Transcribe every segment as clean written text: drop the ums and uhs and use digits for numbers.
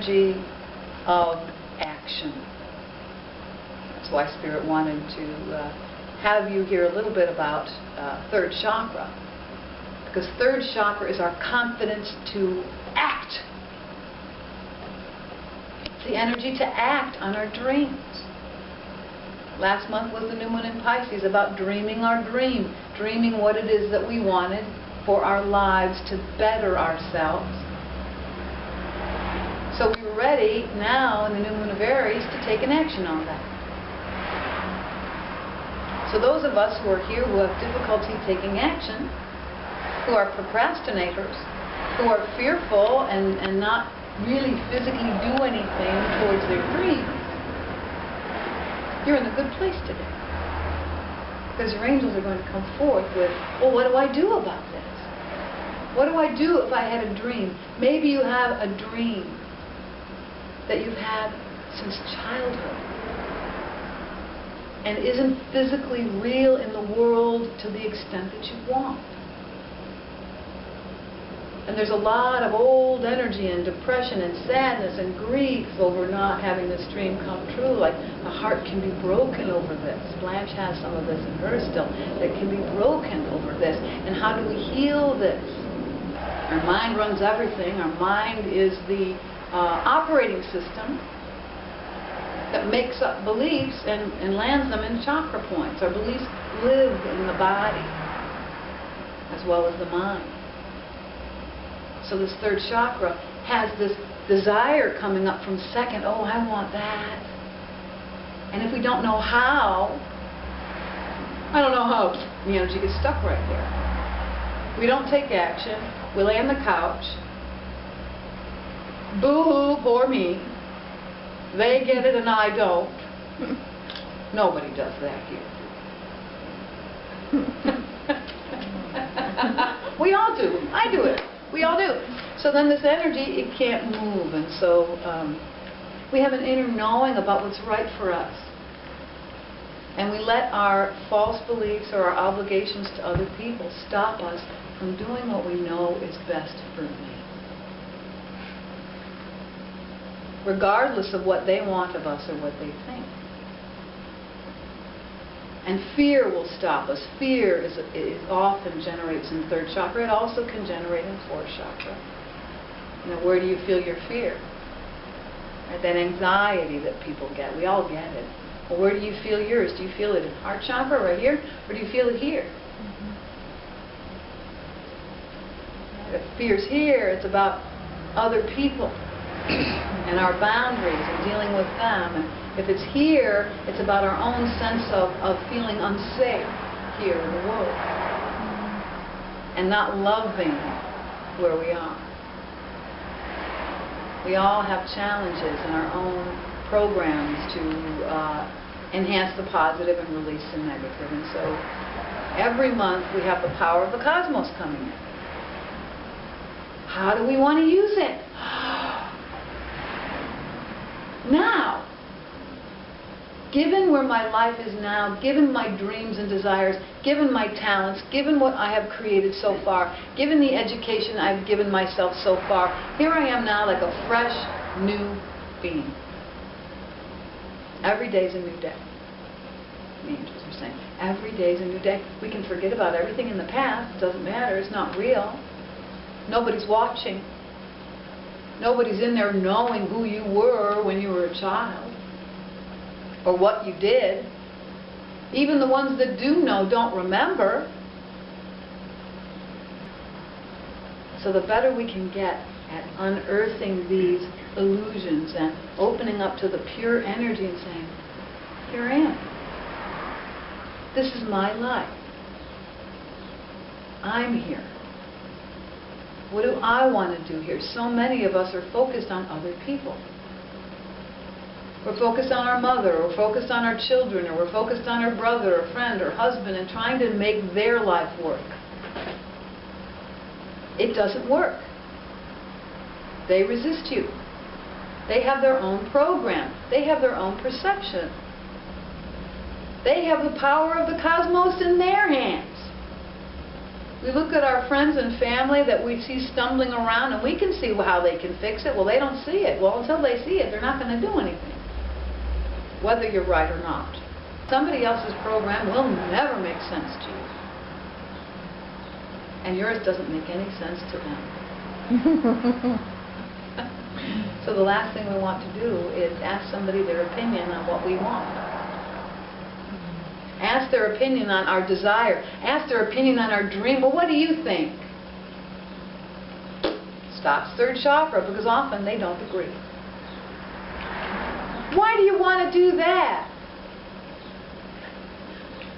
energy of action. That's why Spirit wanted to have you hear a little bit about third chakra. Because third chakra is our confidence to act. It's the energy to act on our dreams. Last month was the new moon in Pisces, about dreaming our dream, dreaming what it is that we wanted for our lives to better ourselves. So we were ready now in the new moon of Aries to take an action on that. So those of us who are here who have difficulty taking action, who are procrastinators, who are fearful and not really physically do anything towards their dreams, you're in a good place today. Because your angels are going to come forth with, well, what do I do about this? What do I do if I had a dream? Maybe you have a dream that you've had since childhood and isn't physically real in the world to the extent that you want. And there's a lot of old energy and depression and sadness and grief over not having this dream come true. Like the heart can be broken over this. Blanche has some of this in her still. That can be broken over this. And how do we heal this? Our mind runs everything. Our mind is the operating system that makes up beliefs and lands them in chakra points. Our beliefs live in the body as well as the mind. So this third chakra has this desire coming up from second, oh, I want that. And if we don't know how, I don't know how, the energy gets stuck right there. We don't take action. We lay on the couch. Boo-hoo, poor me. They get it and I don't. Nobody does that here. We all do. I do it. We all do. So then this energy, it can't move. And so we have an inner knowing about what's right for us. And we let our false beliefs or our obligations to other people stop us from doing what we know is best for me. Regardless of what they want of us or what they think. And fear will stop us. Fear is often generates in third chakra. It also can generate in fourth chakra. You know, where do you feel your fear? Right? That anxiety that people get. We all get it. Well, where do you feel yours? Do you feel it in heart chakra right here? Or do you feel it here? If fear's here, it's about other people and our boundaries and dealing with them. And if it's here, it's about our own sense of feeling unsafe here in the world and not loving where we are. We all have challenges in our own programs to enhance the positive and release the negative. And so every month we have the power of the cosmos coming in. How do we want to use it? Now, given where my life is now, given my dreams and desires, given my talents, given what I have created so far, given the education I've given myself so far, here I am now like a fresh, new being. Every day is a new day. The angels are saying, every day is a new day. We can forget about everything in the past. It doesn't matter. It's not real. Nobody's watching. Nobody's in there knowing who you were when you were a child or what you did. Even the ones that do know don't remember. So the better we can get at unearthing these illusions and opening up to the pure energy and saying, here I am. This is my life. I'm here. What do I want to do here? So many of us are focused on other people. We're focused on our mother, or focused on our children, or we're focused on our brother, or friend, or husband, and trying to make their life work. It doesn't work. They resist you. They have their own program. They have their own perception. They have the power of the cosmos in their hands. We look at our friends and family that we see stumbling around, and we can see how they can fix it. Well, they don't see it. Well, until they see it, they're not going to do anything, whether you're right or not. Somebody else's program will never make sense to you, and yours doesn't make any sense to them. So the last thing we want to do is ask somebody their opinion on what we want. Ask their opinion on our desire. Ask their opinion on our dream. Well, what do you think? Stops third chakra, because often they don't agree. Why do you want to do that?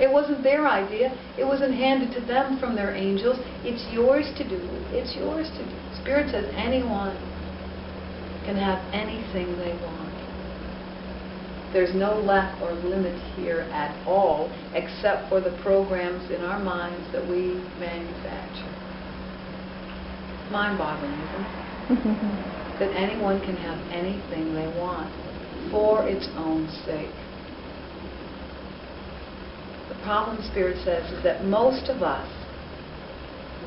It wasn't their idea. It wasn't handed to them from their angels. It's yours to do. It's yours to do. Spirit says anyone can have anything they want. There's no lack or limit here at all, except for the programs in our minds that we manufacture. Mind-boggling, isn't it? That anyone can have anything they want for its own sake. The problem, Spirit says, is that most of us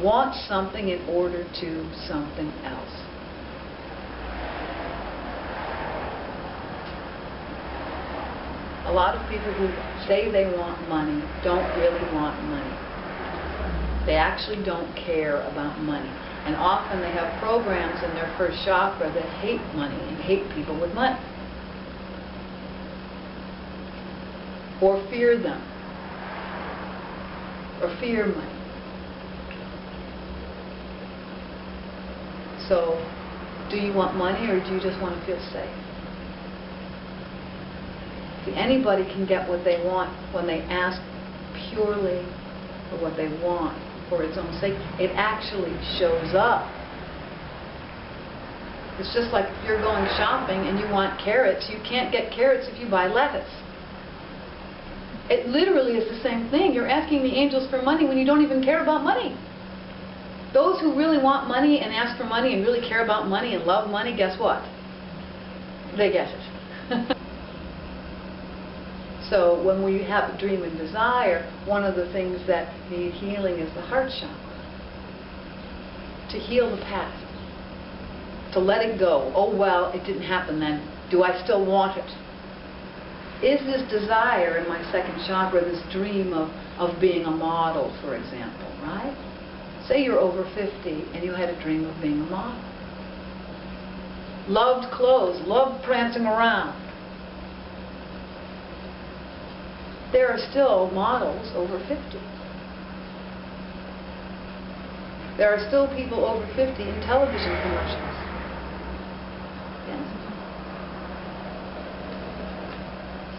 want something in order to something else. A lot of people who say they want money don't really want money. They actually don't care about money. And often they have programs in their first chakra that hate money and hate people with money. Or fear them. Or fear money. So, do you want money, or do you just want to feel safe? See, anybody can get what they want when they ask purely for what they want for its own sake. It actually shows up. It's just like if you're going shopping and you want carrots, you can't get carrots if you buy lettuce. It literally is the same thing. You're asking the angels for money when you don't even care about money. Those who really want money and ask for money and really care about money and love money, guess what? They get it. So when we have a dream and desire, one of the things that need healing is the heart chakra. To heal the past. To let it go. Oh, well, it didn't happen then. Do I still want it? Is this desire in my second chakra, this dream of being a model, for example, right? Say you're over 50 and you had a dream of being a model. Loved clothes, loved prancing around. There are still models over 50. There are still people over 50 in television commercials. Yes.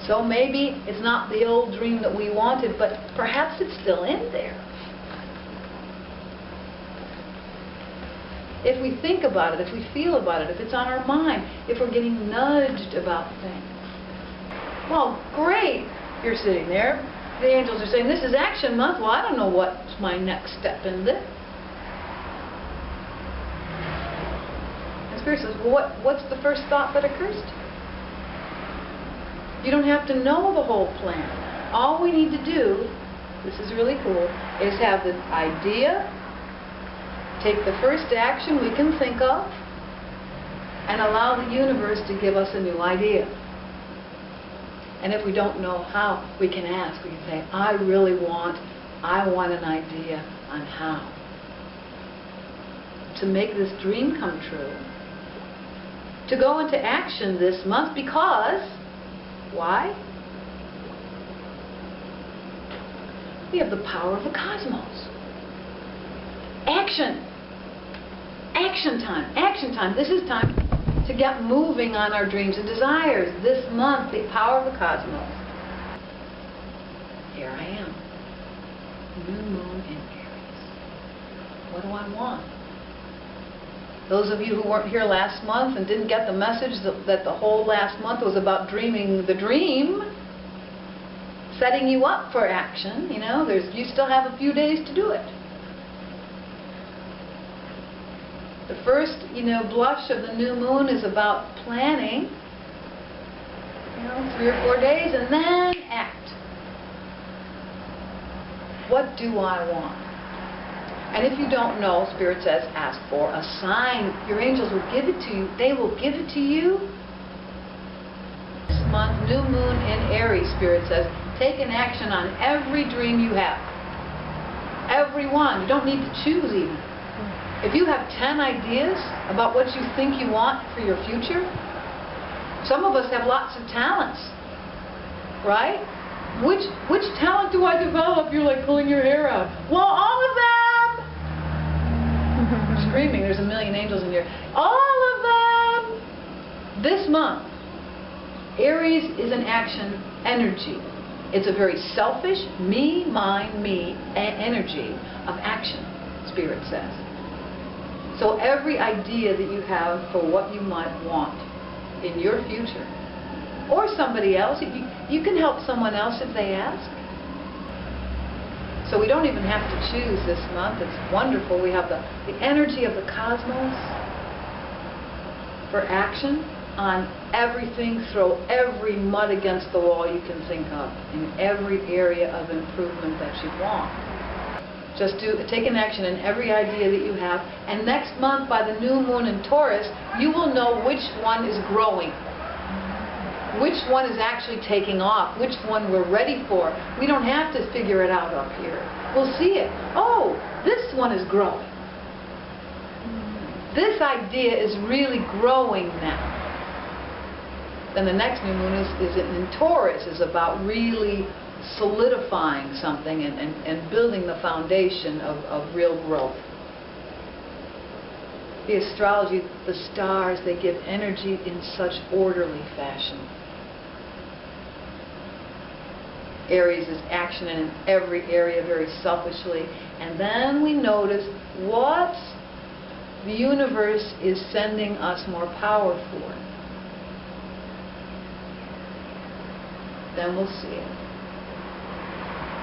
So maybe it's not the old dream that we wanted, but perhaps it's still in there. If we think about it, if we feel about it, if it's on our mind, if we're getting nudged about things. Well, great. You're sitting there. The angels are saying, this is action month. Well, I don't know what's my next step in this. And Spirit says, well, what's the first thought that occurs to you? You don't have to know the whole plan. All we need to do, this is really cool, is have the idea, take the first action we can think of, and allow the universe to give us a new idea. And if we don't know how, we can ask. We can say, I want an idea on how to make this dream come true. To go into action this month because, why? We have the power of the cosmos. Action. Action time. Action time. This is time to get moving on our dreams and desires. This month, the power of the cosmos. Here I am. New moon in Aries. What do I want? Those of you who weren't here last month and didn't get the message that the whole last month was about dreaming the dream, setting you up for action, you still have a few days to do it. The first, blush of the new moon is about planning, 3 or 4 days, and then act. What do I want? And if you don't know, Spirit says, ask for a sign. Your angels will give it to you. They will give it to you. This month, new moon in Aries, Spirit says, take an action on every dream you have. Every one. You don't need to choose even. If you have 10 ideas about what you think you want for your future, some of us have lots of talents, right? Which talent do I develop? You're like pulling your hair out. Well, all of them! Screaming, there's a million angels in here. All of them! This month, Aries is an action energy. It's a very selfish, me, mine, me energy of action, Spirit says. So every idea that you have for what you might want in your future, or somebody else, you can help someone else if they ask. So we don't even have to choose this month. It's wonderful. We have the energy of the cosmos for action on everything. Throw every mud against the wall you can think of in every area of improvement that you want. Just take an action in every idea that you have, and next month by the new moon in Taurus, you will know which one is growing, which one is actually taking off, which one we're ready for. We don't have to figure it out up here. We'll see it. Oh, this one is growing. This idea is really growing now. Then the next new moon is in Taurus, is about really solidifying something and building the foundation of real growth. The astrology, the stars, they give energy in such orderly fashion. Aries is action in every area very selfishly. And then we notice what the universe is sending us more power for. Then we'll see it.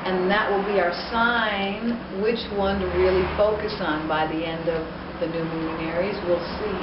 And that will be our sign which one to really focus on by the end of the new moon in Aries. We'll see.